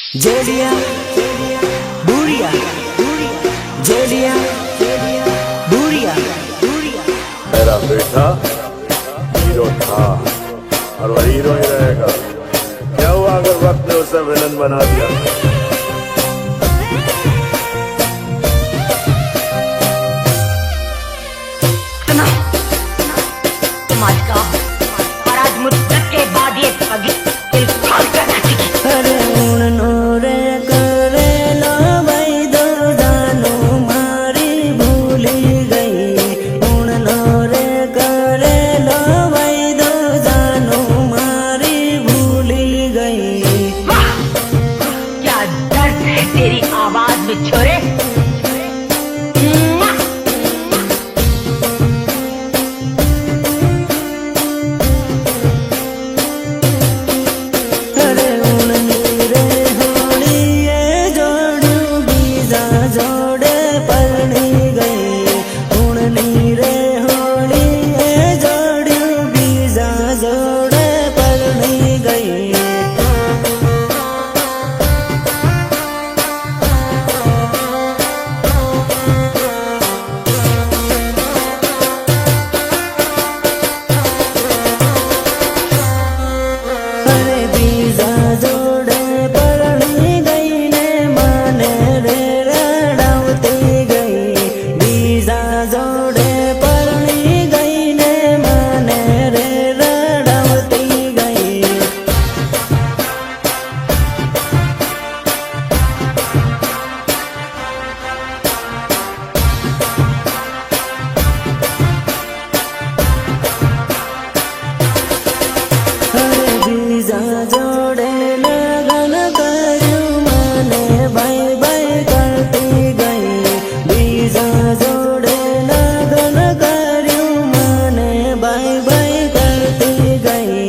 जेलिया बुरिया जेलिया बुरिया मेरा बेटा हीरो था और वो हीरो ही रहेगा। क्या हुआ अगर वक्त ने उसे विलन बना दिया? तुम आज का और आज मुद्दत के बाद ये पगी दिल फाड़ कर नाचेगी। अरे उड़नो रे करे लो भाई दो जानो मारी भूली गई। उड़नो रे करे लो भाई दो जानो मारी भूली गई। वाह! क्या दर्द है तेरी आवाज में छोरे। अरे उड़नी रे होड़ी ये जोड़ू बीजा जोड़े परनी गई। उड़नी रे होड़ी ये जोड़ू बीजा जोड़े परनी गई। अरे बीजा जोड़े परनी गई ने माने रे रड़ावती गई। बीजा जोड़े परनी गई ने माने रे रड़ावती गई। अरे बीजा जोड़े लगन करू माने बाई बाई करती गई। बीजा जोड़े लगन करू माने बाई बाई करती गई।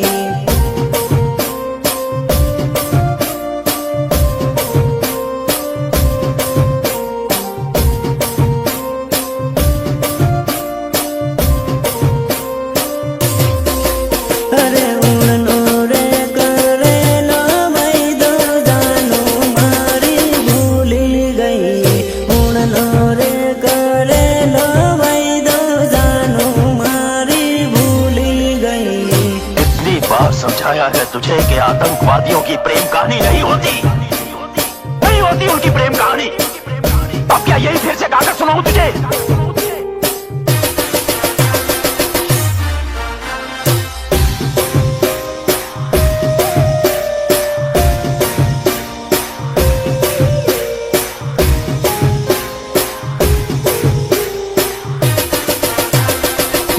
अरे उड़नो रे करे लो भाई दो जानो मारी भूली गई। उड़नो रे करे लो भाई दो जानो मारी भूली गई। इतनी बार समझाया है तुझे कि आतंकवादियों की प्रेम कहानी नहीं होती, नहीं होती उनकी प्रेम कहानी। अब क्या यही फिर से गाकर सुनाऊं तुझे?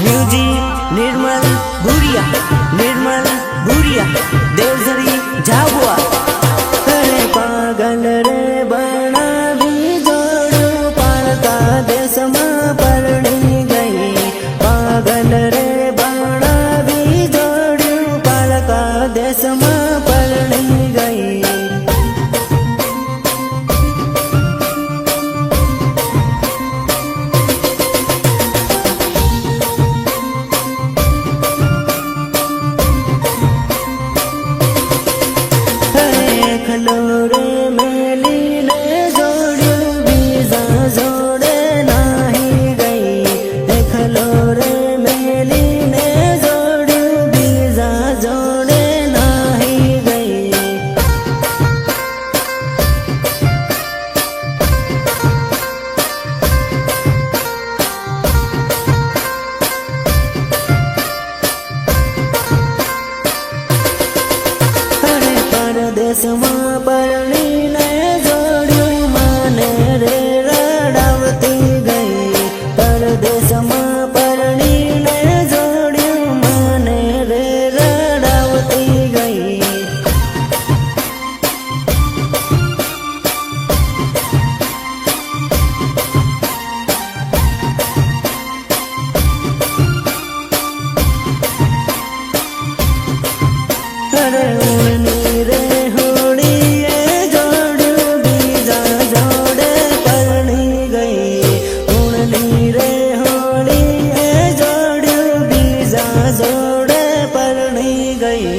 म्यूजिक निर्मल भूरिया देवझरी झाबुआ। अरे पागल रे बना भी जोड़ू पालका देश में परणी गई। पागल रे बना भी जोड़ू पालका देश में परणी गई। खलोरे मेली ने जोड़ू बीजा जोड़े नाही गई। खलोरे मेली ने जोड़ू बीजा जोड़े नाही गई। अरे परदेश में परणी ने जोड़ू माने रे रड़ावती गई। परदेश में परणी ने जोड़ू माने रे रड़ावती गई। अरे उड़नी रे होड़ी ये जोड़ू बीजा जोड़े परणी गई। उड़नी रे होड़ी ये जोड़ू बीजा जोड़े परणी गई।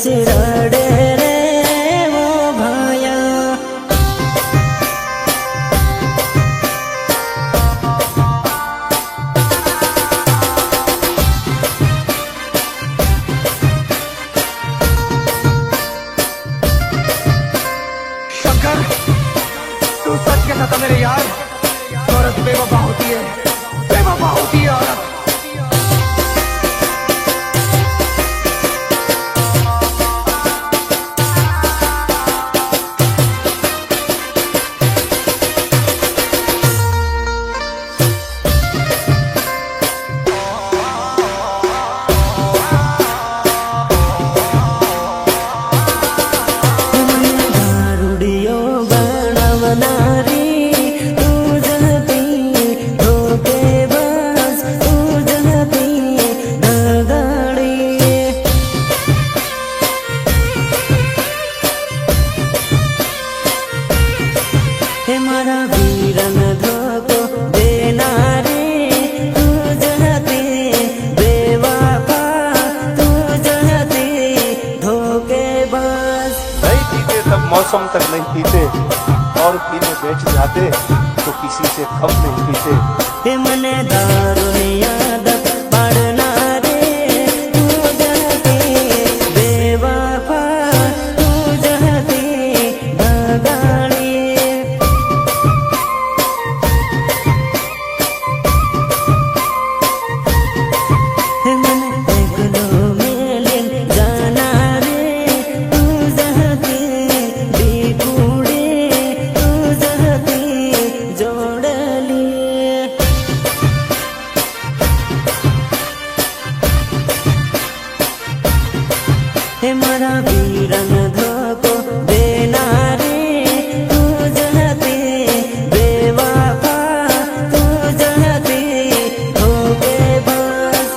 પછી રડે રે ઓ ભાયા. शंकर, तू सच कहता था मेरे यार, औरत बेवफा होती है, बेवफा होती है औरत. દારૂડિયો બનાવનારી તું જ હતી, ધોકેબાજ તું જ હતી, દગાડી. હે મારા વીરન ધોકો દેનારી તું જ હતી, બેવફા તું જ હતી, ધોકેબાજ. नहीं पीते तब मौसम तक नहीं पीते और पीने बैठ जाते तो किसी से कम नहीं पीते. હે મને દારૂની આદત પાડનારી તું જ હતી, બેવફા તું જ હતી, દગાડી. હે મને એકલો મેલીને જાનારી તું જ હતી, દીકુડી તું જ હતી, જોડલી. હે મારા વીરન ધોકો દેનારી તું જ હતી, બેવફા તું જ હતી, ધોકેબાજ.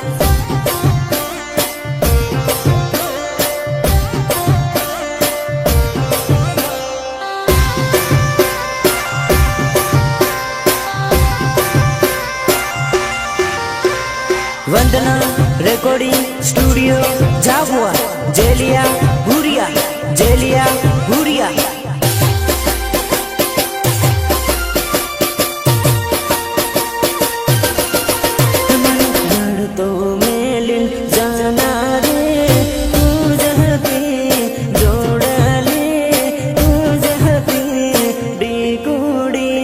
वंदना रिकॉर्डिंग स्टूडियो झाबुआ, जेलिया हुरिया, जेलिया हुरिया. તો મેલીન જાનારી તું જ હતી, જોડલી તું જ હતી, દીકુડી.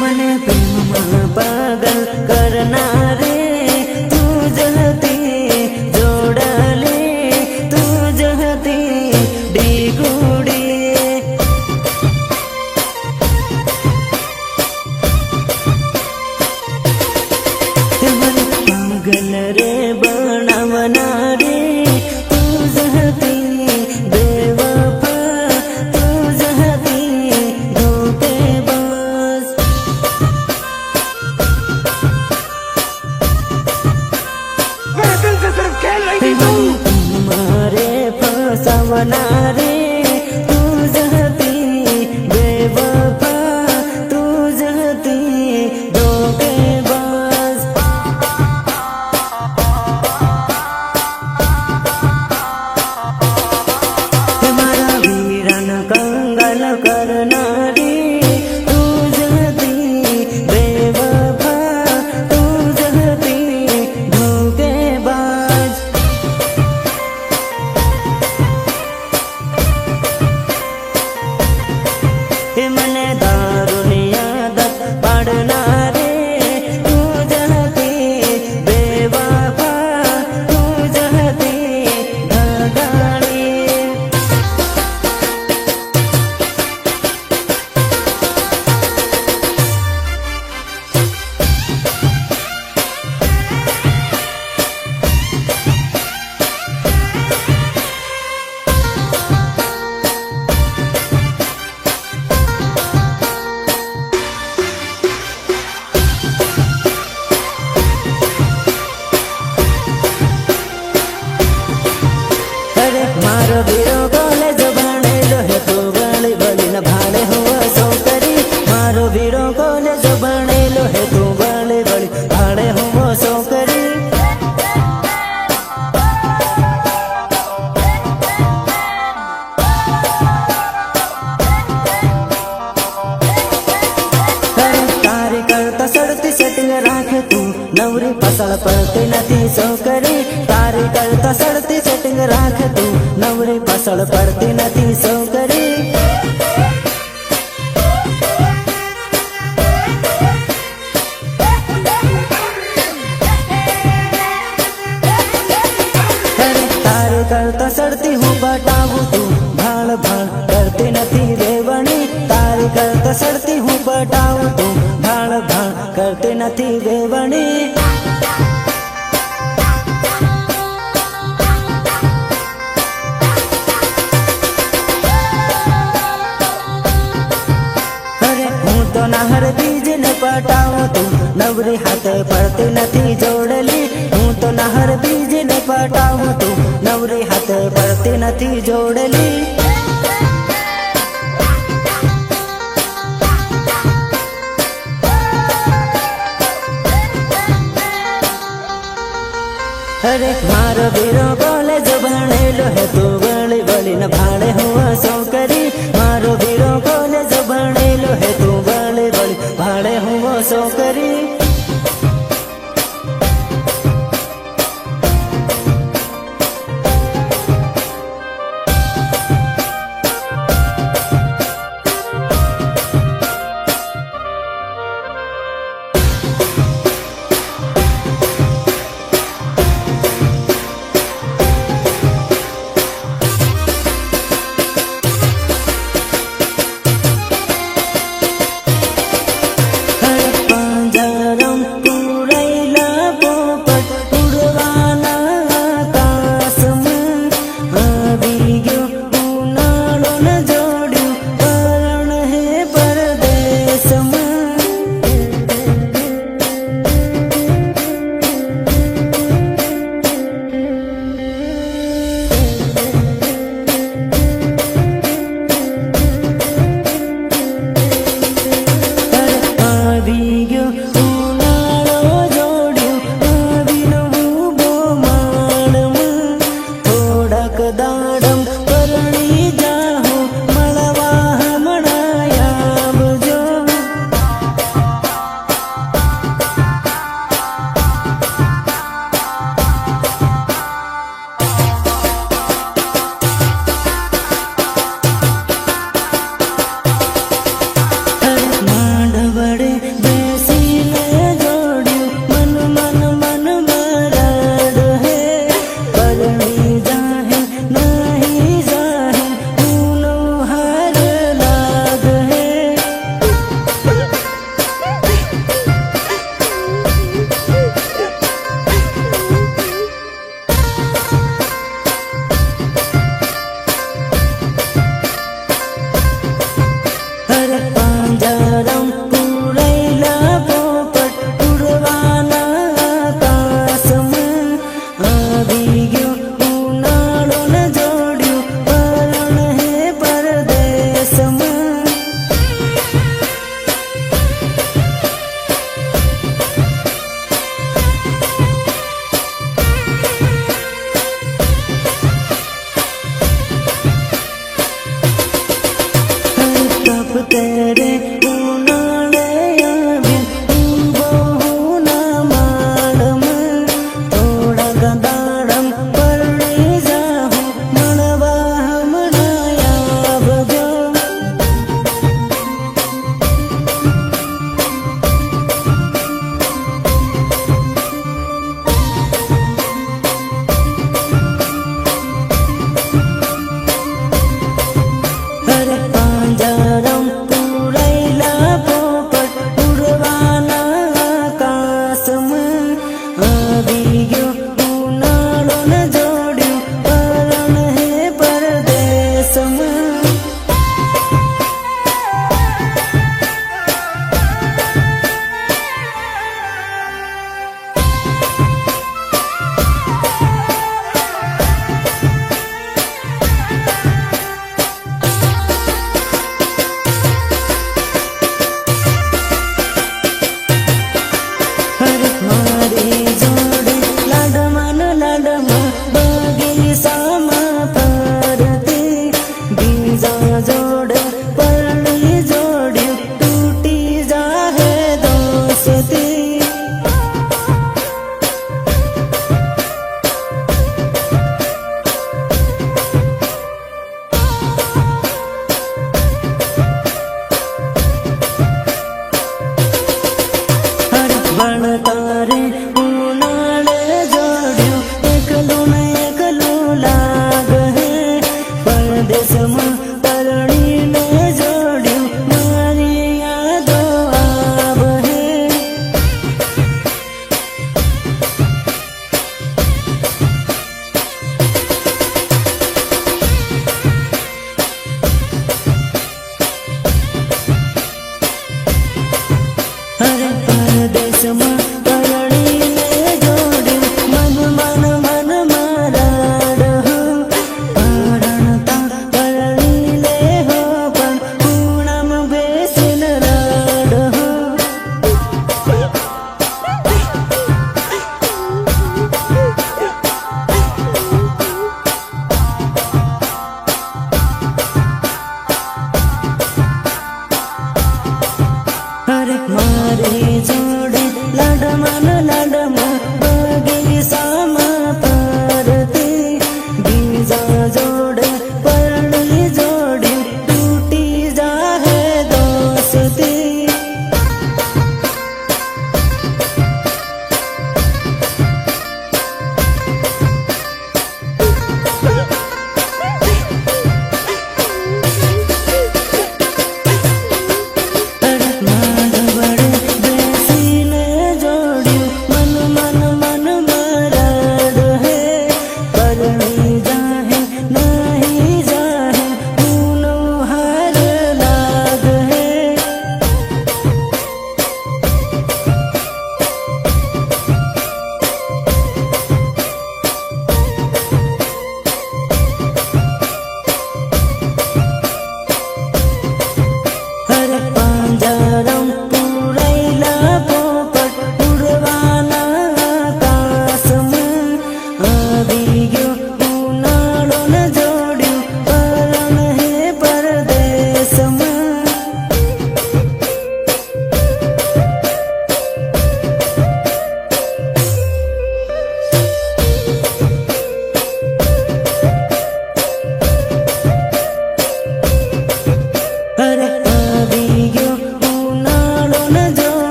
મને પ્રેમમાં પાગલ કરનારી તું જ હતી, જોડલી તું જ હતી, દીકુડી. મને પાગલ રે બનાવનારી તું જ હતી, બેવફા તું જ હતી, ધોકેબાજ. સેટિંગ રાખ તું નવરી પાછળ પડતી નથી છોકરી તારી કરતા સડતી સેટિંગ રાખ તું નવરી પાછળ પડતી નથી છોકરી તારી કરતા સડતી હું બતાવું તું ભાળ ભાળ કરતી નથી વેવણી તારી કરતા સડતી હું બતાવું તું ભાળ ભાળ કરતી નથી વેવણી હું તો નાહર બીજ ને પટાવું તું નવરી હાથે પડતી નથી જોડેલી હું તો નાહર બીજ ને પટાવું તું નવરી હાથે પડતી નથી જોડેલી અરે મારો વીરો કોલેજ ભણેલો હે તું વળી વળી ન ભાડે હું છોકરી મારો વીરો કોલેજ ભણેલો હે તું વળી વળી ભાડે હું છોકરી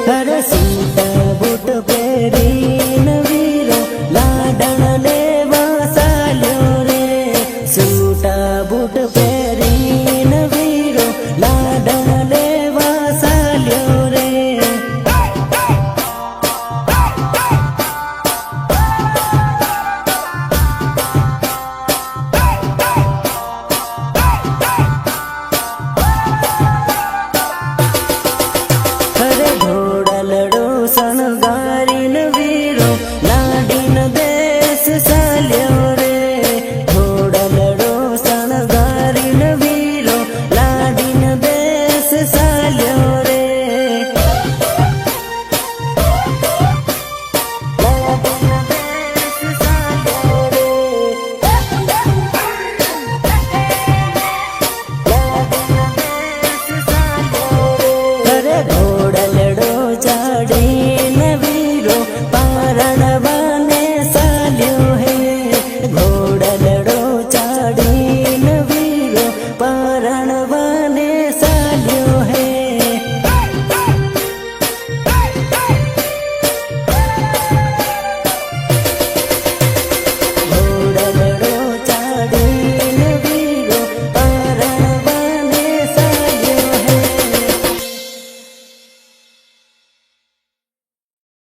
अरे